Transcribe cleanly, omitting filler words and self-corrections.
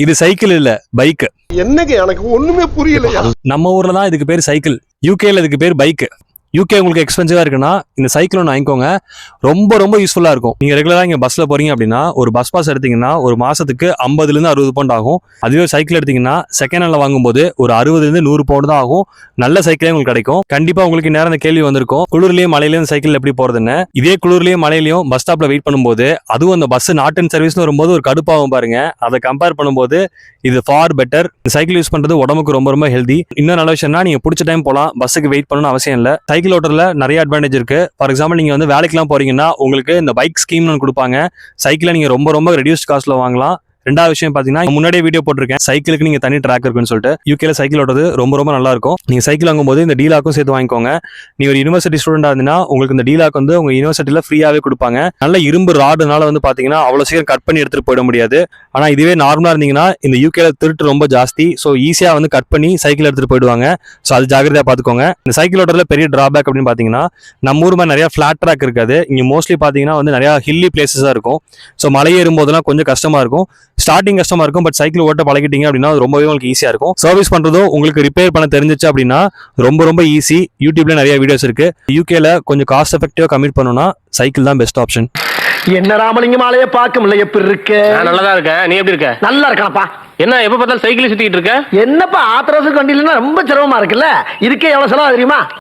இது சைக்கிள் இல்ல, பைக். என்னங்க எனக்கு ஒண்ணுமே புரியலையா? நம்ம ஊர்ல தான் இதுக்கு பேர் சைக்கிள், யூகேல இதுக்கு பேர் பைக். யூகே உங்களுக்கு எக்ஸ்பென்சிவா இருக்குன்னா இந்த சைக்கிள் ஒன்று வாங்கிக்கோங்க. ரொம்ப ரொம்ப யூஸ்ஃபுல்லா இருக்கும். நீங்க ரெகுலரா இங்க பஸ்ல போறீங்க அப்படின்னா ஒரு பஸ் பாஸ் எடுத்தீங்கன்னா ஒரு மாசத்துக்கு 50 to 60 பவுண்ட் ஆகும். அதுவே சைக்கிள் எடுத்தீங்கன்னா செகண்ட் ஹேண்ட்ல வாங்கும்போது ஒரு 60 to 100 பவுண்ட் தான் ஆகும். நல்ல சைக்கிளே உங்களுக்கு கிடைக்கும். கண்டிப்பா உங்களுக்கு நேரம் இந்த கேள்வி வந்திருக்கும், குளிர்லயும் மழையிலயும் சைக்கிள் எப்படி போறதுன்னு. இதே குளிர்லயும் மழையிலயும் பஸ் ஸ்டாப்ல வெயிட் பண்ணும்போது அதுவும் அந்த பஸ் நாட் இன் சர்வீஸ்னு வரும்போது ஒரு கடுப்பாகும் பாருங்க. அதை கம்பேர் பண்ணும்போது இது ஃபார் பெட்டர். சைக்கிள் யூஸ் பண்றது உடம்புக்கு ரொம்ப ரொம்ப ஹெல்தி. இன்னும் நல்ல விஷயம்னா நீங்க பிடிச்ச டைம் போலாம், பஸ்ஸுக்கு வெயிட் பண்ணணும்னு அவசியம் இல்ல. சைக்கிள் ஓட்டுறதுல நிறைய அட்வான்டேஜ் இருக்கு. ஃபார் எக்ஸாம்பிள் நீங்க வந்து வேலைக்கெல்லாம் போறீங்கன்னா உங்களுக்கு இந்த பைக் ஸ்கீம்னு கொடுப்பாங்க. சைக்கிளை நீங்க ரொம்ப ரொம்ப ரெடியூஸ்ட் காஸ்ட்ல வாங்கலாம். ரெண்டாவது விஷயம் பாத்தீங்கன்னா முன்னாடியே வீடியோ போட்டிருக்கேன், சைக்கிளுக்கு நீங்க தனி ட்ராக் இருக்குன்னு சொல்லிட்டு. யூகேல சைக்கிள் ஓட்டுறது ரொம்ப ரொம்ப நல்லா இருக்கும். நீங்க சைக்கிள் வாங்கும்போது இந்த டீலாக்கும் சேர்த்து வாங்கிக்கோங்க. நீங்க ஒரு யூனிவர்சிட்டி ஸ்டூடெண்டா இருந்தீங்கன்னா உங்களுக்கு இந்த டீலாக் வந்து உங்க யூனிவர்சிட்டியில ஃப்ரீயாவே கொடுப்பாங்க. நல்ல இரும்பு ராடுனால வந்து பாத்தீங்கன்னா அவ்வளவு சீக்கிரம் கட் பண்ணி எடுத்துட்டு போயிட முடியாது. ஆனா இதுவே நார்மலா இருந்தீங்கன்னா இந்த யூகேல திருட்டு ரொம்ப ஜாஸ்தி. ஸோ ஈஸியா வந்து கட் பண்ணி சைக்கிள் எடுத்துட்டு போயிடுவாங்க. ஸோ அது ஜாகிரதையா பாத்துக்கோங்க. இந்த சைக்கிள் ஓட்டுறதுல பெரிய டிராபேக் அப்படின்னு பாத்தீங்கன்னா நம்ம ஊர் மாதிரி நிறைய ஃபிளாட் ட்ராக் இருக்காது. இங்க மோஸ்ட்லி பாத்தீங்கன்னா வந்து நிறைய ஹில்லி பிளேசஸா இருக்கும். ஸோ மலை ஏறும் போதெல்லாம் கொஞ்சம் கஷ்டமா இருக்கும். ஸ்டார்டிங் கஷ்டமா இருக்கும், பட் சைக்கிள் ஓட்ட பழகிட்டீங்க அப்படின்னா ரொம்பவே உங்களுக்கு ஈஸியா இருக்கும். சர்வீஸ் பண்றதும் உங்களுக்கு ரிப்பேர் பண்ண தெரிஞ்சிச்சு அப்படின்னா ரொம்ப ரொம்ப ஈஸி. யூடியூப்ல நிறைய வீடியோஸ் இருக்கு. யூகேல கொஞ்சம் காஸ்ட் எஃபெக்டிவா கமிட் பண்ணணும்னா சைக்கிள் தான் பெஸ்ட் ஆப்ஷன். என்ன ராமலிங்கம் ஆளைய பார்க்க முடியல, எப்படி இருக்கு? நல்லதா இருக்க. நீ எப்படி இருக்க? நல்லா இருக்கானப்பா. என்ன எப்ப பார்த்தாலும் சைக்கிள் சுத்திட்டு இருக்க? என்னப்பா ஆத்திரவசம் கண்டிலன்னா ரொம்ப சிரமமா இருக்குல்ல. இதுக்கே எவ்வளவு செலவு தெரியுமா?